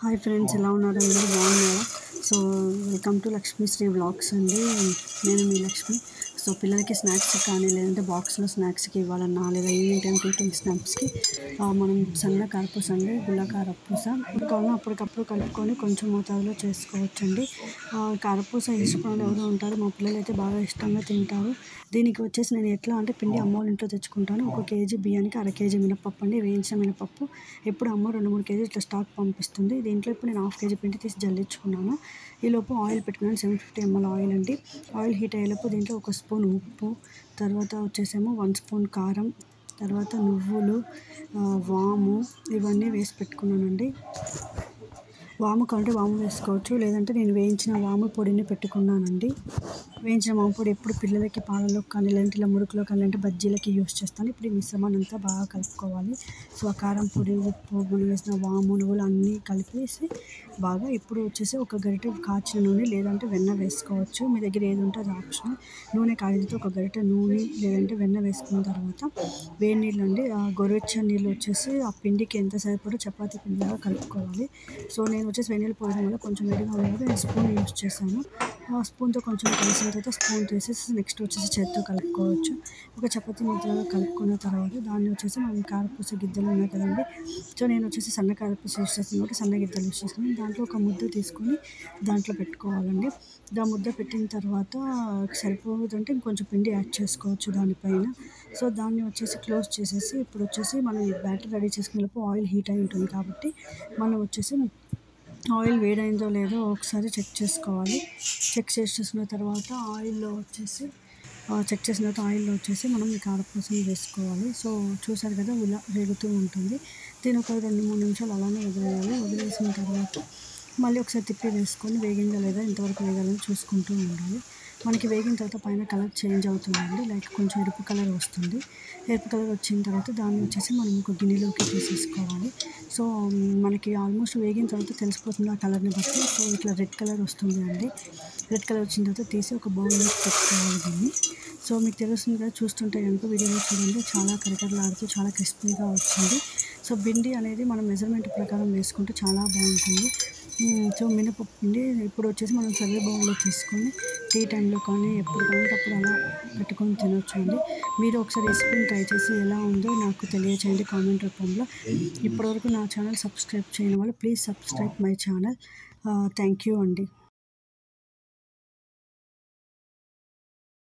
Hi friends, ఎలా ఉన్నారు? అందరూ బాగున్నారా? So welcome to Lakshmisri vlogs అండి. నేను మీ లక్ష్మి. సో పిల్లలకి స్నాక్స్ కానీ లేదంటే బాక్స్లో స్నాక్స్కి ఇవ్వాలన్నా లేదా ఈవినింగ్ టైం టీటింగ్ స్నాక్స్కి మనం సన్న కారపూస అండి, గుల్ల కారపూస కావాలన్నా అప్పటికప్పుడు కలుపుకొని కొంచెం మోతాదులో చేసుకోవచ్చండి. కారపూస ఇష్టపడే ఎవరు ఉంటారు, మా పిల్లలు అయితే బాగా ఇష్టంగా తింటారు. దీనికి వచ్చేసి నేను ఎట్లా అంటే పిండి అమ్మ వాళ్ళ ఇంట్లో తెచ్చుకుంటాను. 1 కేజీ బియ్యానికి 1/2 కేజీ మినపప్పు అండి, వేయించిన మినపప్పు. ఎప్పుడు అమ్మ 2-3 కేజీలు ఇట్లా స్టాక్ పంపిస్తుంది. దీంట్లో ఇప్పుడు నేను 1/2 కేజీ పిండి తీసి జల్లించుకున్నాను. ఈలోపు ఆయిల్ పెట్టుకున్నాను, 750 ml ఆయిల్ అండి. ఆయిల్ హీట్ అయ్యేలోపు దీంట్లో 1 స్పూన్ ఉప్పు, తర్వాత వచ్చేసేమో 1 స్పూన్ కారం, తర్వాత నువ్వులు, వాము ఇవన్నీ వేసి పెట్టుకున్నానండి. వాము కంటే వాము వేసుకోవచ్చు, లేదంటే నేను వేయించిన వాము పొడిని పెట్టుకున్నానండి. వేయించిన వాము పొడి ఎప్పుడు పిల్లలకి పాలలో కానీ లేదంటే ఇలా మురుకులో కానీ లేదంటే బజ్జీలకి యూస్ చేస్తాను. ఇప్పుడు ఈ మిశ్రమాన్ని అంతా బాగా కలుపుకోవాలి. సో ఆ కారం పొడి, ఉప్పు, మనం వేసిన వాము, నువ్వులు అన్నీ కలిపేసి బాగా ఇప్పుడు వచ్చేసి 1 గరిటె కాచిన నూనె లేదంటే వెన్న వేసుకోవచ్చు. మీ దగ్గర ఏది ఉంటే అది ఆప్షన్. నూనె కాగితే 1 గరిటె నూనె లేదంటే వెన్న వేసుకున్న తర్వాత వేడి నీళ్ళు అండి, గోరువెచ్చని నీళ్ళు వచ్చేసి ఆ పిండికి ఎంత సరిపడో చపాతీ పిండిలాగా కలుపుకోవాలి. సో నేను వచ్చేసి వేడి నీళ్ళు పోయడం వల్ల కొంచెం వేడిగా ఉన్నది, నేను స్పూన్ యూస్ చేశాను. ఆ స్పూన్తో కొంచెం కలిసిన తర్వాత స్పూన్ తీసేసి నెక్స్ట్ వచ్చేసి చేత్తో కలుపుకోవచ్చు. ఒక చపాతీ ముద్దలాగా కలుపుకున్న తర్వాత దాన్ని వచ్చేసి మనం కారపూస గిద్దలు ఉన్నాయి కదండి. సో నేను వచ్చేసి సన్న కారపూస యూస్ చేస్తాను కాబట్టి సన్న గిద్దలు యూస్ చేస్తాను. దాంట్లో ఒక ముద్ద తీసుకొని దాంట్లో పెట్టుకోవాలండి. ముద్ద పెట్టిన తర్వాత సరిపోదంటే ఇంకొంచెం పిండి యాడ్ చేసుకోవచ్చు దానిపైన. సో దాన్ని వచ్చేసి క్లోజ్ చేసేసి ఇప్పుడు వచ్చేసి మనం బ్యాటర్ రెడీ చేసుకునేలోపు ఆయిల్ హీట్ అయి ఉంటుంది కాబట్టి మనం వచ్చేసి ఆయిల్ వేడైందో లేదో ఒకసారి చెక్ చేసుకోవాలి. చెక్ చేసేసుకున్న తర్వాత ఆయిల్లో వచ్చేసి మనం ఈ కారపూసని వేసుకోవాలి. సో చూసారు కదా, ఇలా వేగుతూ ఉంటుంది. దీని ఒక 2-3 నిమిషాలు అలానే వదిలేయాలి. వదిలేసిన తర్వాత మళ్ళీ ఒకసారి తిప్పి వేసుకొని వేగిందా లేదా, ఇంతవరకు వేగాలని చూసుకుంటూ ఉండాలి. మనకి వేగిన తర్వాత పైన కలర్ చేంజ్ అవుతుందండి, లైక్ కొంచెం ఎరుపు కలర్ వస్తుంది. ఎరుపు కలర్ వచ్చిన తర్వాత దాన్ని వచ్చేసి మనం ఒక గిన్నెలోకి తీసేసుకోవాలి. సో మనకి ఆల్మోస్ట్ వేగిన తర్వాత తెలిసిపోతుంది ఆ కలర్ని బట్టి. సో ఇట్లా రెడ్ కలర్ వస్తుంది అండి. రెడ్ కలర్ వచ్చిన తర్వాత తీసి ఒక బౌల్లోకి పెట్టుకోవాలి దీన్ని. సో మీకు తెలుస్తుంది కదా, చూస్తుంటే కనుక వీడియోలో చూడండి, చాలా కరకరలాడుతూ చాలా క్రిస్పీగా వచ్చింది. సో పిండి అనేది మనం మెజర్మెంట్ ప్రకారం వేసుకుంటే చాలా బాగుంటుంది. సో మినపప్పు పిండి ఇప్పుడు వచ్చేసి మనం సర్వే బౌల్లో తీసుకొని టీ టైంలో కానీ ఎప్పుడు కావాలంటే అప్పుడు అలా పెట్టుకొని తినొచ్చు అండి. మీరు ఒకసారి రెసిపీని ట్రై చేసి ఎలా ఉందో నాకు తెలియచేయండి కామెంట్ రూపంలో. ఇప్పటివరకు నా ఛానల్ సబ్స్క్రైబ్ చేయని వాళ్ళు please subscribe my channel. Thank you అండి.